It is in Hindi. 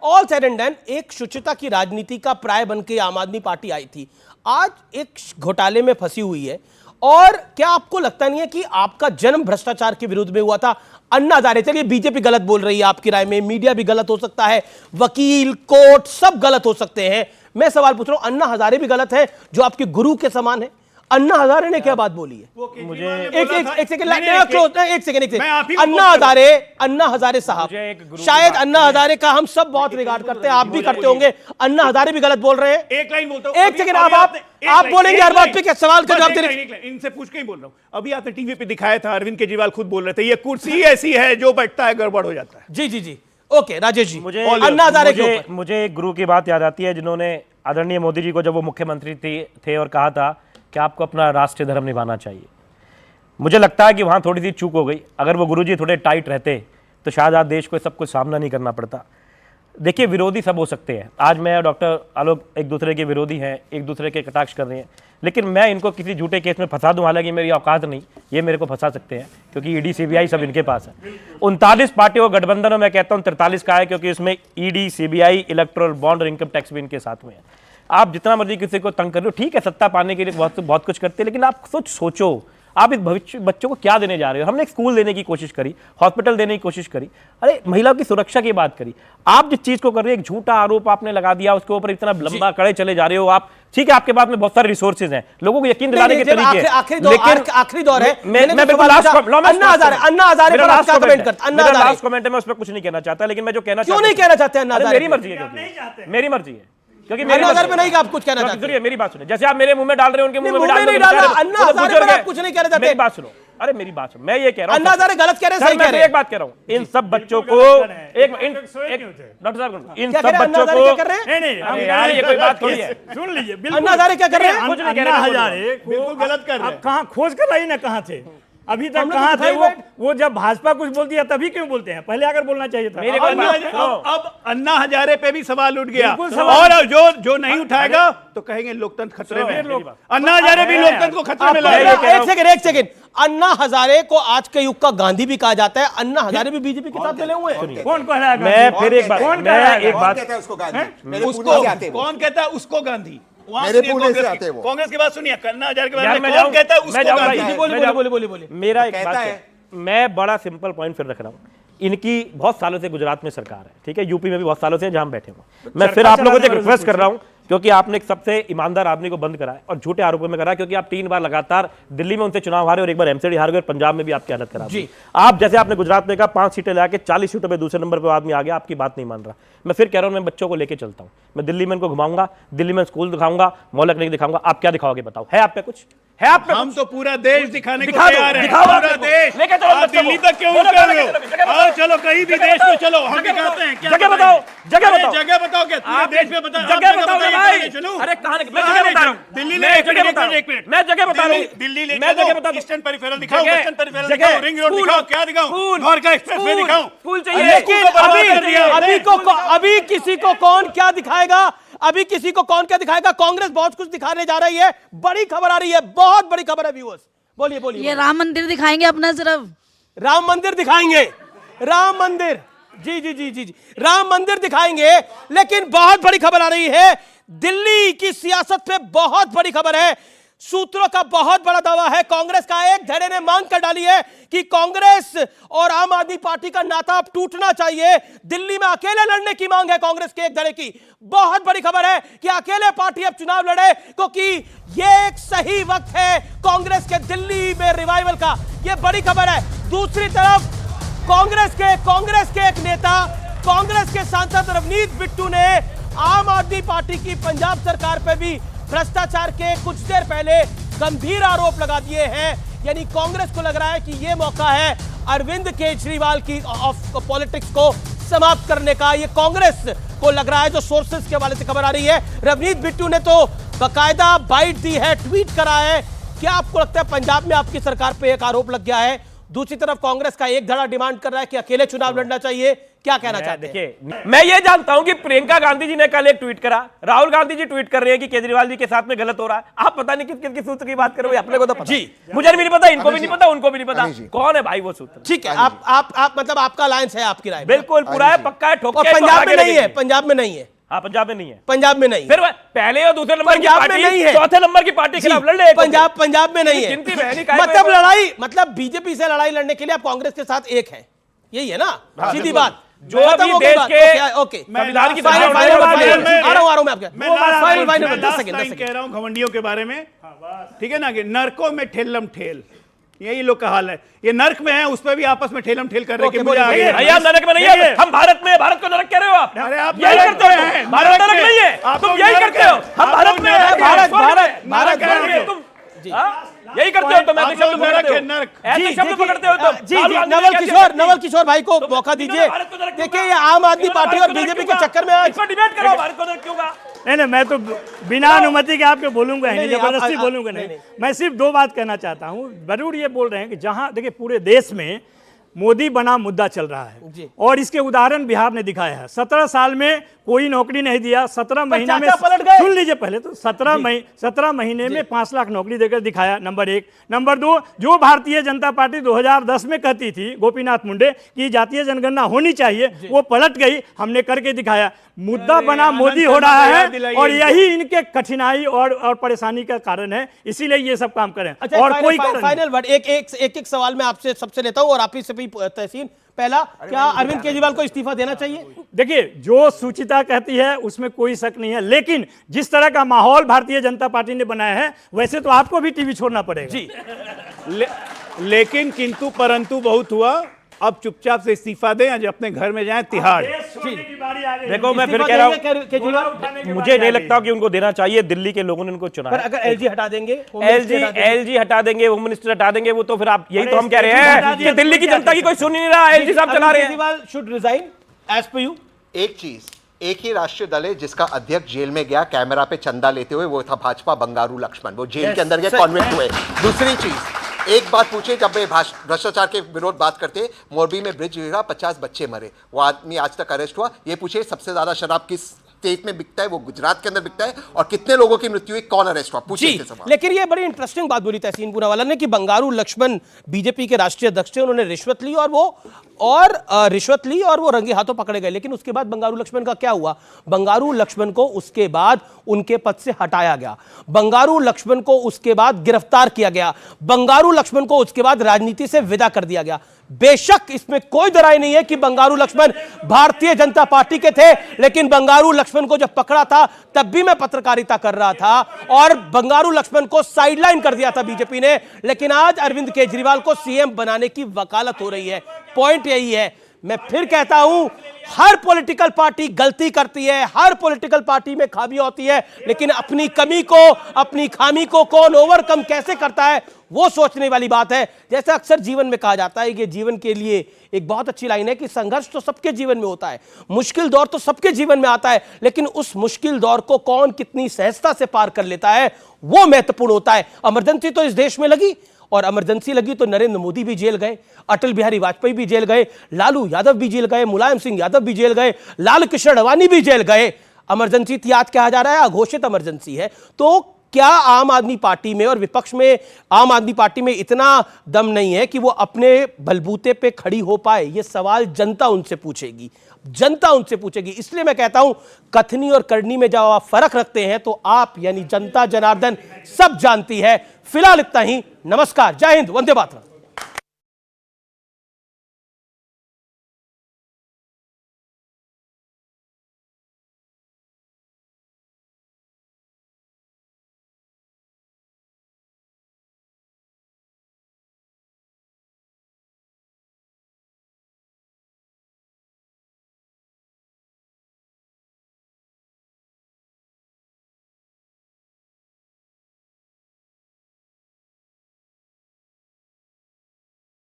ऑल सेड एंड डन, एक शुचिता की राजनीति का प्राय बन के आम आदमी पार्टी आई थी, आज एक घोटाले में फंसी हुई है। और क्या आपको लगता नहीं है कि आपका जन्म भ्रष्टाचार के विरुद्ध में हुआ था? अन्ना हजारे, चलिए बीजेपी गलत बोल रही है आपकी राय में, मीडिया भी गलत हो सकता है, वकील, कोर्ट सब गलत हो सकते हैं, मैं सवाल पूछ रहा हूं अन्ना हजारे भी गलत है जो आपके गुरु के समान है? अन्ना हजारे ने क्या बात बोली है? मुझे एक सेकंड अन्ना हजारे साहब, शायद अन्ना हजारे का हम सब बहुत रिगार्ड करते हैं, आप भी करते होंगे, अन्ना हजारे भी गलत बोल रहे हैं। एक लाइन बोलता हूं, एक सेकंड, आप बोलेंगे हर बात पे, क्या सवाल का जवाब दे रहे हैं? इनसे पूछ के ही बोल रहा हूं। अभी आपने टीवी पे दिखाया था, अरविंद केजरीवाल खुद बोल रहे थे, ये कुर्सी ऐसी है जो बैठता है गड़बड़ हो जाता है। जी जी जी, ओके राजेश जी, मुझे अन्ना हजारे के ऊपर मुझे एक गुरु की बात याद आती है जिन्होंने आदरणीय मोदी जी को, जब वो मुख्यमंत्री थे और कहा था कि आपको अपना राष्ट्रीय धर्म निभाना चाहिए। मुझे लगता है कि वहाँ थोड़ी सी चूक हो गई। अगर वो गुरुजी थोड़े टाइट रहते तो शायद आज देश को सब कुछ सामना नहीं करना पड़ता। देखिए, विरोधी सब हो सकते हैं, आज मैं और डॉक्टर आलोक एक दूसरे के विरोधी हैं, एक दूसरे के कटाक्ष कर रहे हैं, लेकिन मैं इनको किसी झूठे केस में फंसा दूं, हालांकि मेरी औकात नहीं, ये मेरे को फंसा सकते हैं क्योंकि ईडी सीबीआई सब इनके पास है। 39 पार्टियों का गठबंधन, मैं कहता हूँ 43 का है, क्योंकि इसमें ईडी, सीबीआई, इलेक्टोरल बॉन्ड और इनकम टैक्स भी इनके साथ में है। आप जितना मर्जी किसी को तंग कर रहे हो, ठीक है, सत्ता पाने के लिए बहुत कुछ करते हैं, लेकिन आप सोचो आप इस भविष्य बच्चों को क्या देने जा रहे हो? हमने एक स्कूल देने की कोशिश करी, हॉस्पिटल देने की कोशिश करी, अरे महिलाओं की सुरक्षा की बात करी। आप जिस चीज को कर रहे हो, एक झूठा आरोप आपने लगा दिया, उसके ऊपर इतना लंबा कड़े चले जा रहे हो आप। ठीक है, आपके पास में बहुत सारे रिसोर्सेज हैं, लोगों को यकीन दिलाने के तरीके, लेकिन आखिरी दौर है। लास्ट कमेंट है, मैं उस पर कुछ नहीं कहना चाहता, लेकिन मैं जो कहना क्यों नहीं कहना चाहते? मेरी मर्जी है, मेरी मर्जी है, क्योंकि अन्ना हजारे पे नहीं आप कुछ कहना चाहते? मेरी बात सुनो, जैसे आप मेरे मुंह में डाल रहे हो, उनके मुंह में नहीं डाला। अन्ना हजारे पर आप कुछ नहीं कहना चाहते? मेरी बात सुनो, अरे मेरी बात सुनो, मैं ये कह रहा हूं, अन्ना हजारे गलत कह रहे हैं, सही कह रहे हैं। एक बात कह रहा हूं, इन सब बच्चों को डॉक्टर साहब, इन सब बच्चों को नहीं, यार ये कोई बात थोड़ी है, सुन लीजिए, अन्ना हजारे क्या कर रहे हैं? कुछ नहीं कह अन्ना रहे, हजारे बिल्कुल गलत कर रहे हैं। कहां खोज कर लाई ना, कहां थे अभी तक, कहां थे वो जब भाजपा कुछ बोलती है तभी क्यों बोलते हैं? पहले आकर बोलना चाहिए था। अब अन्ना हजारे पे भी सवाल उठ गया, और जो नहीं उठाएगा तो कहेंगे लोकतंत्र खतरे में। अन्ना हजारे भी लोकतंत्र को खतरे में लाएगा। एक सेकंड, अन्ना हजारे को आज के युग का गांधी भी कहा जाता है, अन्ना हजारे भी बीजेपी के साथ मिले हुए हैं। कौन कह रहा है? मैं फिर एक बात, कौन कहता है उसको गांधी? मेरे पुणे से आते हैं वो। कांग्रेस की बात सुनिए, अन्ना हजारे के बारे में कौन कहता है उसको गांधी? बोलिए। मेरा एक बात है, मैं बड़ा सिंपल पॉइंट फिर रख रहा हूँ। इनकी बहुत सालों से गुजरात में सरकार है, ठीक है, यूपी में भी बहुत सालों से जहां हम बैठे हुए। मैं फिर आप लोगों से रिक्वेस्ट कर रहा हूं, क्योंकि आपने एक सबसे ईमानदार आदमी को बंद करा है और झूठे आरोपों में करा, क्योंकि आप 3 बार लगातार दिल्ली में उनसे चुनाव हारे और एक बार एमसीडी हार गए और पंजाब में भी आपकी हालत खराब हुई। आप जैसे आपने गुजरात में कहा 5 सीटें लाके 40 सीटों पे दूसरे नंबर पे आदमी आ गया, आपकी बात नहीं मान रहा। मैं फिर कह रहा हूं, मैं बच्चों को लेकर चलता हूं, मैं दिल्ली में इनको घुमाऊंगा, दिल्ली में स्कूल दिखाऊंगा, मोहल्ला क्लिनिक दिखाऊंगा। आप क्या दिखाओगे बताओ? है आप पे कुछ? है आप पे? हम तो पूरा देश दिखाने को दिखा दो, तैयार हैं। दिखाओ पूरा देश लेके चलो बच्चों दिल्ली को। तक क्यों चलो, कर चलो, रहे हो? जगह बताओ। आओ चलो कहीं भी देश में चलो, हम दिखाते हैं। क्या जगह बताओ, जगह बताओ, जगह बताओ, क्या पूरे देश में बताओ? जगह बताओ भाई। चलो अरे कहां? मैं जगह बता रहा हूं, दिल्ली मैं ले जगह बता रहा हूं, एक मिनट, मैं जगह बता रहा हूं, दिल्ली ले मैं जगह बता, ईस्टर्न पेरिफेरल दिखाओ, जगह, वेस्टर्न पेरिफेरल जगह, दिखाओ, रिंग रोड स्कूल, दिखाओ, क्या दिखाऊं? स्कूल, द्वारका एक्सप्रेस वे दिखाऊं? स्कूल चाहिए, लेकिन अभी किसी को कौन क्या दिखाएगा? अभी किसी को कौन क्या दिखाएगा? कांग्रेस बहुत कुछ दिखाने जा रही है, बड़ी खबर आ रही है, बहुत बड़ी खबर है व्यूअर्स। बोलिए। ये राम मंदिर दिखाएंगे अपना, सिर्फ राम मंदिर दिखाएंगे, राम मंदिर, जी, राम मंदिर दिखाएंगे। लेकिन बहुत बड़ी खबर आ रही है, दिल्ली की सियासत पे बहुत बड़ी खबर है। सूत्रों का बहुत बड़ा दावा है, कांग्रेस का एक धड़े ने मांग कर डाली है कि कांग्रेस और आम आदमी पार्टी का नाता अब टूटना चाहिए। दिल्ली में अकेले लड़ने की मांग है कांग्रेस के एक धड़े की। बहुत बड़ी खबर है कि अकेले पार्टी अब चुनाव लड़े, क्योंकि यह एक सही वक्त है कांग्रेस के दिल्ली में रिवाइवल का। यह बड़ी खबर है। दूसरी तरफ कांग्रेस के एक नेता, कांग्रेस के सांसद रवनीत बिट्टू ने आम आदमी पार्टी की पंजाब सरकार पर भी भ्रष्टाचार के कुछ देर पहले गंभीर आरोप लगा दिए हैं। यानी कांग्रेस को लग रहा है कि यह मौका है अरविंद केजरीवाल की पॉलिटिक्स को समाप्त करने का। यह कांग्रेस को लग रहा है, जो सोर्सेस के हवाले से खबर आ रही है। रवनीत बिट्टू ने तो बाकायदा बाइट दी है, ट्वीट करा है। क्या आपको लगता है पंजाब में आपकी सरकार पे एक आरोप लग गया है? दूसरी तरफ कांग्रेस का एक धड़ा डिमांड कर रहा है कि अकेले चुनाव लड़ना चाहिए। क्या कहना चाहते हैं? देखिए, मैं ये जानता हूं कि प्रियंका गांधी जी ने कल एक ट्वीट करा, राहुल गांधी जी ट्वीट कर रहे हैं कि केजरीवाल जी के साथ में गलत हो रहा है। आप पता नहीं किस किस सूत्र की बात कर रहे हो, अपने को तो पता। जी, मुझे भी नहीं पता, इनको भी नहीं पता, उनको भी नहीं पता कौन है भाई वो सूत्र। ठीक है, आप मतलब आपका अलायंस है, आपकी राय बिल्कुल पूरा है, पक्का है, ठोक और के पंजाब में नहीं है, पंजाब में नहीं है, हाँ पंजाब में नहीं है, पंजाब में नहीं, फिर पहले और दूसरे नंबर की पंजाब में पार्टी, नहीं है, चौथे नंबर की पार्टी के खिलाफ लड़ ले। पंजाब में नहीं है। गिनती बहनी का मतलब लड़ाई, मतलब बीजेपी से लड़ाई लड़ने के लिए आप कांग्रेस के साथ एक है, यही है ना सीधी बात। जो अभी देश के ओके संविधान की फाइनल मैं सेकंड कह रहा हूं घमंडियों के बारे में, ठीक है ना, कि नरकों में ठेलम ठेल, यही लोग का हाल है। ये नरक में है, उस पर भी आपस में ठेलम ठेल कर रहे हैं कि मुझे आगे। भैया नरक में नहीं है, हम भारत में, भारत को नरक कह रहे हो आप? अरे आप यही नरक करते में हैं, हो, भारत नरक नहीं है, तुम यही करते हो। हम भारत में, भारत तुम यही करते हो, तो मैं शब्द पकड़ते हो, ऐसे शब्द पकड़ते हो तुम। जी नवल किशोर भाई को मौका दीजिए। देखिए, ये आम आदमी पार्टी और बीजेपी के चक्कर में आज डिबेट करो, भारत को नरक क्यों कहा? नहीं, मैं तो बिना अनुमति के आपके बोलूंगा नहीं, जबरदस्ती बोलूंगा नहीं। मैं सिर्फ दो बात कहना चाहता हूं। जरूर ये बोल रहे हैं कि जहां देखिए पूरे देश में मोदी बना मुद्दा चल रहा है और इसके उदाहरण बिहार ने दिखाया है। 17 साल में कोई नौकरी नहीं दिया, 17 महीने में पलट गए। सुन लीजिए पहले तो 17 महीने में 5 लाख नौकरी देकर दिखाया, नंबर 1। नंबर 2, जो भारतीय जनता पार्टी 2010 में कहती थी गोपीनाथ मुंडे की जातीय जनगणना होनी चाहिए, वो पलट गई, हमने करके दिखाया। मुद्दा बना मोदी हो रहा है और यही इनके कठिनाई और परेशानी का कारण है, इसीलिए ये सब काम करें। और कोई फाइनल वर्ड एक सवाल मैं आपसे सबसे लेता हूं और आप ही से भी तहसीन। पहला, क्या अरविंद केजरीवाल को इस्तीफा देना चाहिए? देखिए, जो सुचिता कहती है उसमें कोई शक नहीं है, लेकिन जिस तरह का माहौल भारतीय जनता पार्टी ने बनाया है, वैसे तो आपको भी टीवी छोड़ना पड़ेगा जी। लेकिन किंतु परंतु बहुत हुआ। अब चुपचाप से इस्तीफा दें, आज अपने घर में जाएं तिहाड़। देखो, मैं फिर कह रहा हूं, मुझे नहीं लगता कि उनको देना चाहिए। दिल्ली के लोगों ने उनको चुना है। अगर एलजी हटा देंगे, एलजी हटा देंगे, होम मिनिस्टर हटा देंगे, वो तो फिर आप यही तो हम कह रहे हैं कि दिल्ली की जनता की कोई सुन ही नहीं रहा, एलजी साहब चला रहे हैं। Kejriwal should resign as per you. एक चीज, एक ही राष्ट्रीय दल है जिसका अध्यक्ष जेल में गया कैमरा पे चंदा लेते हुए, वो था भाजपा बंगारू लक्ष्मण, वो जेल के अंदर गए, कॉन्विक्ट हुए। दूसरी चीज, एक बात पूछे, जब वे भ्रष्टाचार के विरोध बात करते, मोरबी में ब्रिज गिरा, 50 बच्चे मरे, वो आदमी आज तक अरेस्ट हुआ। ये पूछे सबसे ज्यादा शराब किस स्टेट में बिकता है, वो गुजरात के अंदर बिकता है, और कितने लोगों की मृत्यु हुई, कौन अरेस्ट हुआ, पूछिए सवाल। लेकिन ये बड़ी इंटरेस्टिंग बात बोली तहसीन पूनावाला ने कि बंगारू लक्ष्मण बीजेपी के राष्ट्रीय अध्यक्ष थे, उन्होंने रिश्वत ली और वो रंगे हाथों पकड़े गए। लेकिन उसके बाद बंगारू लक्ष्मण का क्या हुआ? बंगारू लक्ष्मण को उसके बाद उनके पद से हटाया गया, बंगारू लक्ष्मण को उसके बाद गिरफ्तार किया गया, बंगारू लक्ष्मण को उसके बाद राजनीति से विदा कर दिया गया। बेशक इसमें कोई दराई नहीं है कि बंगारू लक्ष्मण भारतीय जनता पार्टी के थे, लेकिन बंगारू लक्ष्मण को जब पकड़ा था तब भी मैं पत्रकारिता कर रहा था और बंगारू लक्ष्मण को साइडलाइन कर दिया था बीजेपी ने। लेकिन आज अरविंद केजरीवाल को सीएम बनाने की वकालत हो रही है। पॉइंट यही है, मैं फिर कहता हूं, हर पॉलिटिकल पार्टी गलती करती है, हर पॉलिटिकल पार्टी में खामियां होती है, लेकिन अपनी कमी को, अपनी खामी को कौन ओवरकम कैसे करता है, वो सोचने वाली बात है। जैसे अक्सर जीवन में कहा जाता है कि जीवन के लिए एक बहुत अच्छी लाइन है कि संघर्ष तो सबके जीवन में होता है, मुश्किल दौर तो सबके जीवन में आता है, लेकिन उस मुश्किल दौर को कौन कितनी सहजता से पार कर लेता है, वो महत्वपूर्ण होता है। इमरजेंसी तो इस देश में लगी, और इमरजेंसी लगी तो नरेंद्र मोदी भी जेल गए, अटल बिहारी वाजपेयी भी जेल गए, लालू यादव भी जेल गए, मुलायम सिंह यादव भी जेल गए, लाल कृष्ण अडवाणी भी जेल गए। इमरजेंसी याद कहा जा रहा है, अघोषित इमरजेंसी है। तो क्या आम आदमी पार्टी में और विपक्ष में आम आदमी पार्टी में इतना दम नहीं है कि वो अपने बलबूते पे खड़ी हो पाए? ये सवाल जनता उनसे पूछेगी, जनता उनसे पूछेगी। इसलिए मैं कहता हूं, कथनी और करनी में जब आप फर्क रखते हैं तो आप यानी जनता जनार्दन सब जानती है। फिलहाल इतना ही, नमस्कार, जय हिंद, वंदे मातरम।